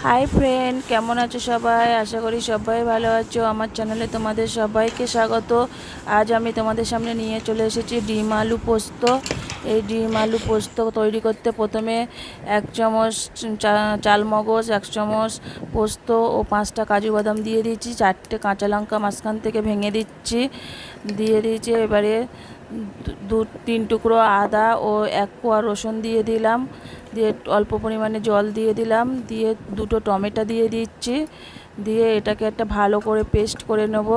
Hi friend, কেমন আছো সবাই? আশা করি সবাই ভালো আছো। আমার চ্যানেলে তোমাদের সবাইকে স্বাগত। আজ আমি তোমাদের সামনে নিয়ে চলে এসেছি ডিম আলু পোস্ত। এই ডিম আলু পোস্ত তৈরি করতে প্রথমে 1 চামচ চালমগজ, 1 চামচ পোস্ত ও 5টা কাজু বাদাম দিয়ে দিচ্ছি। 4টে কাঁচা লঙ্কা মাঝখান থেকে ভেঙে দিয়ে দিয়েছি। এবারে 2-3 টুকরো আদা ও 1 কোয়া রসুন দিয়ে দিলাম। দিয়ে অল্প পরিমাণে জল দিয়ে দিলাম। দিয়ে 2টো টমেটো দিয়ে দিচ্ছি। দিয়ে এটাকে একটা ভালো করে পেস্ট করে নেব।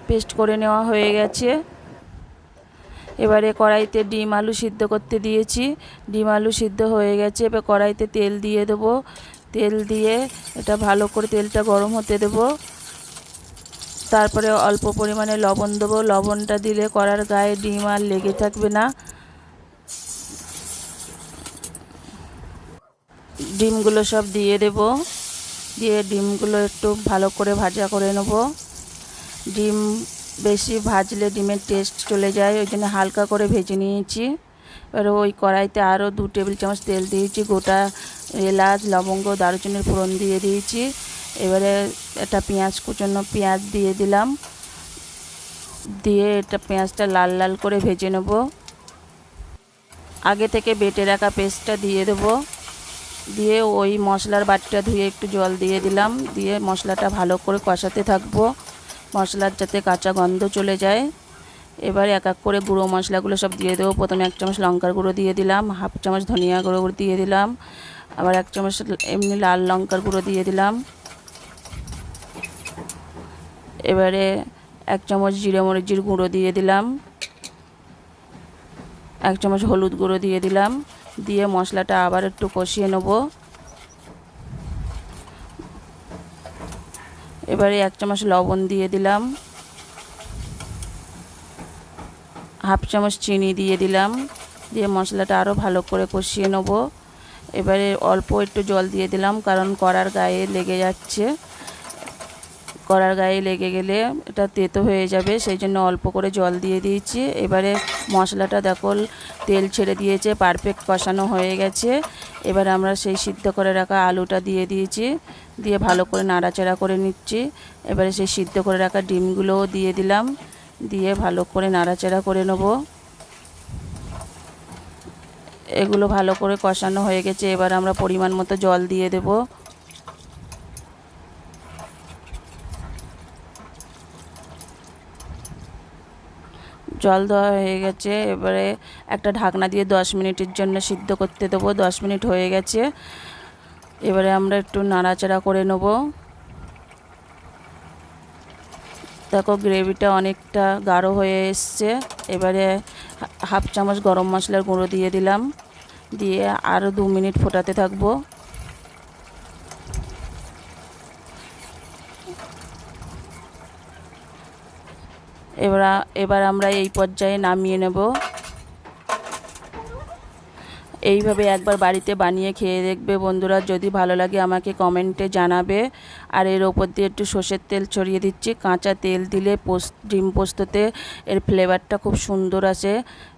পেস্ট করে নেওয়া হয়ে গেছে। এবারে কড়াইতে ডিম আলু সিদ্ধ করতে দিয়েছি। ডিম আলু সিদ্ধ হয়ে গেছে। এবার কড়াইতে তেল দিয়ে দেবো। তেল দিয়ে এটা ভালো করে তেলটা গরম হতে দেবো। তারপরে অল্প পরিমাণে লবণ দেবো। লবণটা দিলে কড়ার গায়ে ডিম আর লেগে থাকবে না। ডিমগুলো সব দিয়ে দেব। দিয়ে ডিমগুলো একটু ভালো করে ভাজা করে নেব। ডিম বেশি ভাজলে ডিমের টেস্ট চলে যায়, ওই জন্য হালকা করে ভেজে নিয়েছি। এবার ওই কড়াইতে আরও 2 টেবিল চামচ তেল দিয়েছি। গোটা এলাচ, লবঙ্গ, দারুচিনির ফোড়ন দিয়ে দিয়েছি। এবারে একটা কুচানো পেঁয়াজ দিয়ে দিলাম। দিয়ে এটা পেঁয়াজটা লাল লাল করে ভেজে নেব। আগে থেকে বেটে রাখা পেস্টটা দিয়ে দেবো। দিয়ে ওই মশলার বাটিটা ধুয়ে একটু জল দিয়ে দিলাম। দিয়ে মশলাটা ভালো করে কষাতে থাকবো, মশলার যাতে কাঁচা গন্ধ চলে যায়। এবার এক এক করে গুঁড়ো মশলাগুলো সব দিয়ে দেবো। প্রথমে 1 চামচ লঙ্কার গুঁড়ো দিয়ে দিলাম, 1/2 চামচ ধনিয়া গুঁড়ো দিয়ে দিলাম, আবার 1 চামচ এমনি লাল লঙ্কার গুঁড়ো দিয়ে দিলাম। এবারে 1 চামচ জিরে মরিচের গুঁড়ো দিয়ে দিলাম, 1 চামচ হলুদ গুঁড়ো দিয়ে দিলাম। দিয়ে মশলাটা আবার একটু কষিয়ে নেব। এবারে 1 চামচ লবণ দিয়ে দিলাম, 1/2 চামচ চিনি দিয়ে দিলাম। দিয়ে মশলাটা আরও ভালো করে কষিয়ে নেব। এবারে অল্প একটু জল দিয়ে দিলাম, কারণ কড়ার গায়ে লেগে যাচ্ছে। কড়ার গায়ে লেগে গেলে এটা তেতো হয়ে যাবে, সেই জন্য অল্প করে জল দিয়ে দিয়েছি। এবারে মশলাটা দেখো তেল ছেড়ে দিয়েছে, পারফেক্ট কষানো হয়ে গেছে। এবার আমরা সেই সিদ্ধ করে রাখা আলুটা দিয়ে দিয়েছি। দিয়ে ভালো করে নাড়াচাড়া করে নিচ্ছি। এবারে সেই সিদ্ধ করে রাখা ডিমগুলোও দিয়ে দিলাম। দিয়ে ভালো করে নাড়াচাড়া করে নেব। এগুলো ভালো করে কষানো হয়ে গেছে। এবার আমরা পরিমাণ মতো জল দিয়ে দেব। জল দেওয়া হয়ে গেছে। এবারে একটা ঢাকনা দিয়ে 10 মিনিটের জন্য সিদ্ধ করতে দেবো। 10 মিনিট হয়ে গেছে। এবারে আমরা একটু নাড়াচাড়া করে নেব। দেখো গ্রেভিটা অনেকটা গাঢ় হয়ে এসছে। এবারে 1/2 চামচ গরম মশলার গুঁড়ো দিয়ে দিলাম। দিয়ে আরও 2 মিনিট ফোটাতে থাকবো। এবার আমরা এই পর্যায়ে নামিয়ে নেব। এইভাবে একবার বাড়িতে বানিয়ে খেয়ে দেখবে বন্ধুরা। যদি ভালো লাগে আমাকে কমেন্টে জানাবে। আর এর ওপর দিয়ে একটু সর্ষের তেল ছড়িয়ে দিচ্ছি। কাঁচা তেল দিলে ডিম পোস্ততে এর ফ্লেভারটা খুব সুন্দর আসে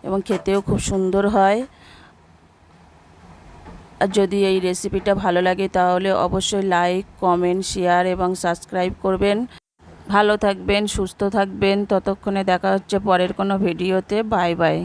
এবং খেতেও খুব সুন্দর হয়। আর যদি এই রেসিপিটা ভালো লাগে তাহলে অবশ্যই লাইক, কমেন্ট, শেয়ার এবং সাবস্ক্রাইব করবেন। ভালো থাকবেন, সুস্থ থাকবেন। ততক্ষণে দেখা হচ্ছে পরের কোনো ভিডিওতে। Bye bye.